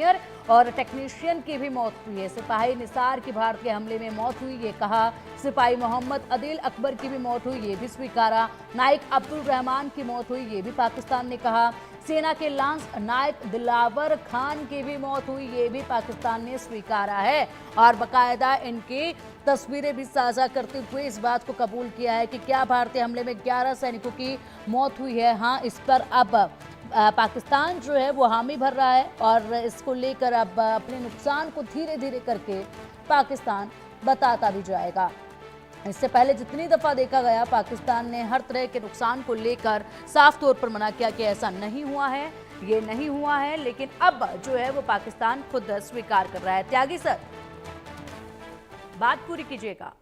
Engineer और technician की भी मौत हुई है। सिपाही निसार की भारतीय हमले में मौत हुई, ये कहा। सिपाही मोहम्मद अदील अकबर की भी मौत हुई, ये भी स्वीकारा। नाइक अब्दुल रहमान की मौत हुई, ये भी पाकिस्तान ने कहा। सेना के लांस नायक दिलावर खान की भी मौत हुई, ये भी पाकिस्तान ने स्वीकारा है और बाकायदा इनकी तस्वीरें भी साझा करते हुए इस बात को कबूल किया है कि क्या भारतीय हमले में 11 सैनिकों की मौत हुई है। हाँ, इस पर अब पाकिस्तान जो है वो हामी भर रहा है और इसको लेकर अब अपने नुकसान को धीरे धीरे करके पाकिस्तान बताता भी जाएगा। इससे पहले जितनी दफा देखा गया, पाकिस्तान ने हर तरह के नुकसान को लेकर साफ तौर पर मना किया कि ऐसा नहीं हुआ है, ये नहीं हुआ है, लेकिन अब जो है वो पाकिस्तान खुद स्वीकार कर रहा है। त्यागी सर, बात पूरी कीजिएगा।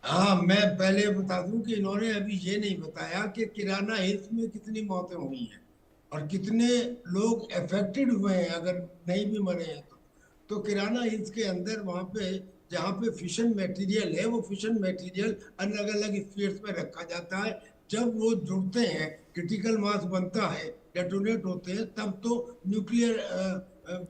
हाँ, मैं पहले बता दूं कि इन्होंने अभी ये नहीं बताया कि किराना हिल्स में कितनी मौतें हुई हैं और कितने लोग अफेक्टेड हुए हैं, अगर नहीं भी मरे हैं तो किराना हिल्स के अंदर वहां पे जहाँ पे फिशन मटेरियल है, वो फिशन मटेरियल अलग अलग स्फीयर्स में रखा जाता है। जब वो जुड़ते हैं, क्रिटिकल मास बनता है, डेटोनेट होते हैं, तब तो न्यूक्लियर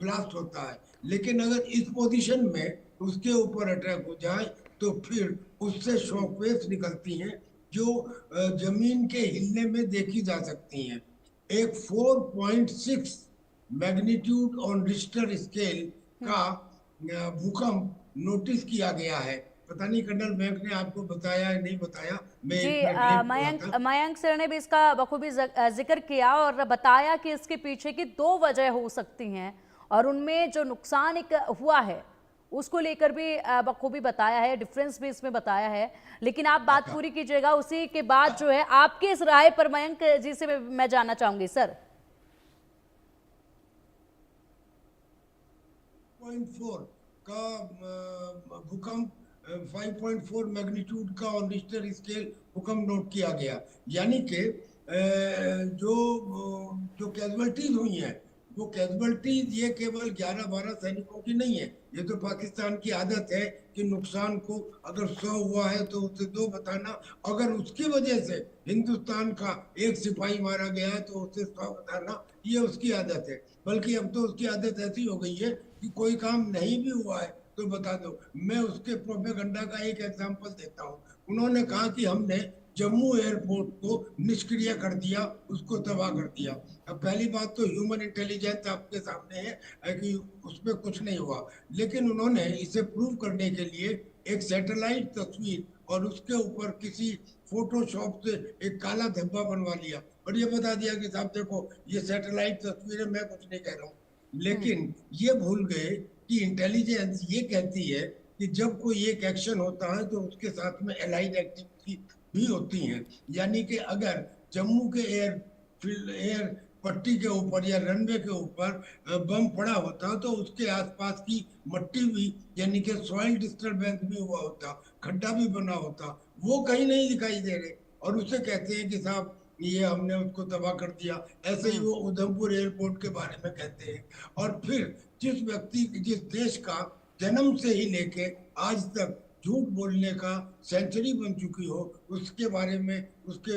ब्लास्ट होता है। लेकिन अगर इस पोजीशन में उसके ऊपर अटैक हो जाए तो फिर उससे शॉकवेव्स निकलती हैं जो जमीन के हिलने में देखी जा सकती हैं। एक 4.6 मैग्नीट्यूड ऑन रिश्टर स्केल का भूकंप नोटिस किया गया है। पता नहीं कर्नल बैंक ने आपको बताया या नहीं बताया, मैं जी, एक मिनट लेट पड़ा मयंक था। मयंक सर ने भी इसका बखूबी जिक्र किया और बताया कि इसके पीछे की दो वजह हो सकती हैं और उनमें जो नुकसान एक हुआ है उसको लेकर भी बखूबी बताया है, डिफरेंस भी इसमें बताया है। लेकिन आप बात अच्छा पूरी कीजिएगा, उसी के बाद जो है आपकी इस राय पर मयंक जी से मैं जानना चाहूंगी सर। 5.4 का भूकंप, 5.4 मैग्नीट्यूड का ऑन रिश्टर स्केल भूकंप नोट किया गया। यानी कि जो जो कैजुअलिटीज हुई हैं, वो कैजुअलिटीज ये केवल 11-12 सैनिकों की नहीं है। ये तो पाकिस्तान की आदत है कि नुकसान को अगर 100 हुआ है तो उसे 2 बताना, अगर उसकी वजह से हिंदुस्तान का एक सिपाही मारा गया है तो उसे 100 बताना, ये उसकी आदत है। बल्कि अब तो उसकी आदत ऐसी हो गई है कि कोई काम नहीं भी हुआ है तो बता दो। मैं उसके प्रोपेगेंडा का एक एग्जांपल देता हूँ। उन्होंने कहा कि हमने जम्मू एयरपोर्ट को निष्क्रिय कर दिया, उसको तबाह कर दिया। अब पहली बात तो ह्यूमन इंटेलिजेंस आपके सामने है कि उसमें कुछ नहीं हुआ। लेकिन उन्होंने इसे प्रूव करने के लिए एक सैटेलाइट तस्वीर और उसके ऊपर किसी फोटोशॉप से एक काला धब्बा बनवा लिया और ये बता दिया कि साहब देखो, ये सैटेलाइट तस्वीर है, मैं कुछ नहीं कह रहा हूँ। लेकिन ये भूल गए कि इंटेलिजेंस ये कहती है कि जब कोई एक एक्शन होता है तो उसके साथ में एलाइड एक्टिविटी भी होती हैं। यानी कि अगर जम्मू के एयर पट्टी के ऊपर या रनवे के ऊपर बम पड़ा होता तो उसके आसपास की मट्टी भी, यानी कि सॉइल डिस्टरबेंस भी हुआ होता, खड्डा भी बना होता, वो कहीं नहीं दिखाई दे रहे और उसे कहते हैं कि साहब ये हमने उसको तबाह कर दिया। ऐसे ही वो उधमपुर एयरपोर्ट के बारे में कहते हैं। और फिर जिस देश का जन्म से ही लेके आज तक झूठ बोलने का सेंचुरी बन चुकी हो, उसके बारे में, उसके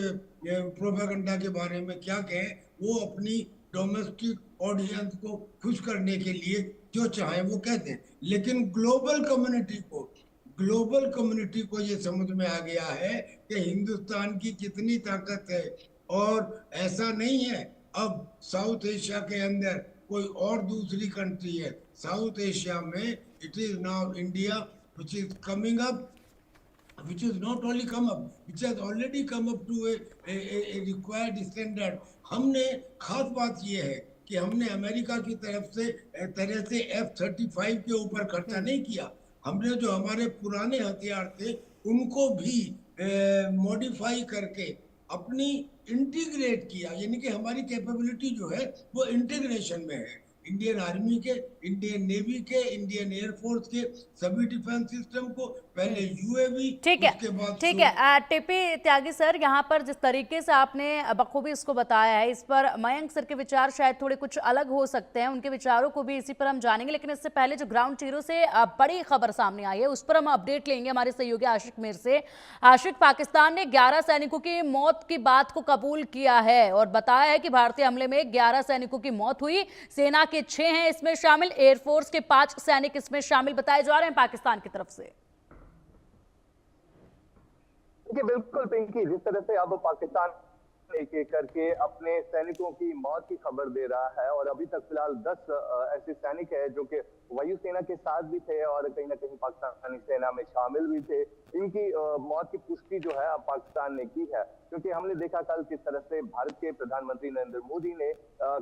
प्रोपेगेंडा के बारे में क्या कहें। वो अपनी डोमेस्टिक ऑडियंस को खुश करने के लिए जो चाहे वो कहते हैं। लेकिन ग्लोबल कम्युनिटी को ये समझ में आ गया है कि हिंदुस्तान की कितनी ताकत है। और ऐसा नहीं है अब साउथ एशिया के अंदर कोई और दूसरी कंट्री है। साउथ एशिया में it is now India which is coming up, which is not only come up, which has already come up to a required standard। हमने, खास बात यह है कि हमने अमेरिका की तरह से F-35 के ऊपर खर्चा नहीं किया। हमने जो हमारे पुराने हथियार थे उनको भी मॉडिफाई करके अपनी इंटीग्रेट किया। यानी कि हमारी कैपेबिलिटी जो है वो इंटीग्रेशन में है। इंडियन आर्मी के, इंडियन नेवी के, इंडियन एयरफोर्स के सभी डिफेंस सिस्टम को, पहले यूएवी, ठीक है, उसके बाद ठीक है। टीपी त्यागी सर, यहाँ पर जिस तरीके से आपने बखूबी इसको बताया है, इस पर मयंक सर के विचार शायद थोड़े कुछ अलग हो सकते हैं, उनके विचारों को भी इसी पर हम जानेंगे। लेकिन इससे पहले जो ग्राउंड जीरो से बड़ी खबर सामने आई है उस पर हम अपडेट लेंगे हमारे सहयोगी आशिक मीर से। आशिक, पाकिस्तान ने 11 सैनिकों की मौत की बात को कबूल किया है और बताया है कि भारतीय हमले में 11 सैनिकों की मौत हुई। सेना के 6 हैं इसमें शामिल, एयरफोर्स के 5 सैनिक इसमें शामिल बताए जा रहे हैं पाकिस्तान की तरफ से। देखिए बिल्कुल पिंकी, जिस तरह से अब पाकिस्तान एक एक करके अपने सैनिकों की मौत की खबर दे रहा है और अभी तक फिलहाल 10 ऐसे सैनिक हैं जो कि वायुसेना के साथ भी थे और कहीं ना कहीं पाकिस्तानी सेना में शामिल भी थे। इनकी मौत की पुष्टि जो है अब पाकिस्तान ने की है, क्योंकि हमने देखा कल किस तरह से भारत के प्रधानमंत्री नरेंद्र मोदी ने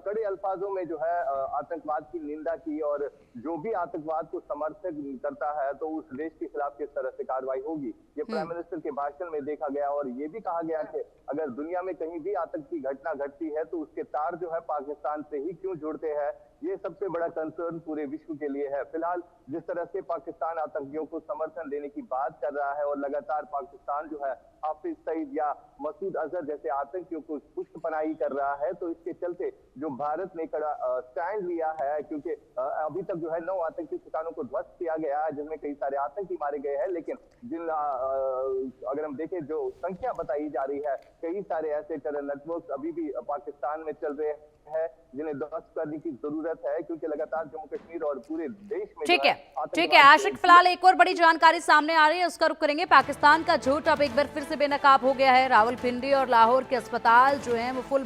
कड़े अल्फाजों में जो है आतंकवाद की निंदा की और जो भी आतंकवाद को समर्थन करता है तो उस देश के खिलाफ किस तरह से कार्रवाई होगी, ये प्राइम मिनिस्टर के भाषण में देखा गया। और ये भी कहा गया कि अगर दुनिया में कहीं भी आतंक की घटना घटती है तो उसके तार जो है पाकिस्तान से ही क्यों जुड़ते हैं, ये सबसे बड़ा कंसर्न पूरे विश्व के लिए है। फिलहाल जिस तरह से पाकिस्तान आतंकियों को समर्थन देने की बात कर रहा है और लगातार पाकिस्तान जो है हाफिज सईद या मसूद अजहर जैसे आतंकियों को पुष्टपनाही कर रहा है, तो इसके चलते जो भारत ने कड़ा स्टैंड लिया है, क्योंकि अभी तक जो है 9 आतंकी ठिकानों को ध्वस्त किया गया है जिनमें कई सारे आतंकी मारे गए हैं, लेकिन जिन अगर हम देखें जो संख्या बताई जा रही है, कई सारे ऐसे टेरर नेटवर्क अभी भी पाकिस्तान में चल रहे हैं जिन्हें ध्वस्त करने की जरूरत है, क्योंकि लगातार जम्मू कश्मीर और पूरे देश में ठीक है आशिक, फिलहाल एक और बड़ी जानकारी सामने आ रही है, उसका रुख करेंगे। पाकिस्तान का झूठ अब एक बार फिर से बेनकाब हो गया है। रावलपिंडी और लाहौर के अस्पताल जो हैं वो फुल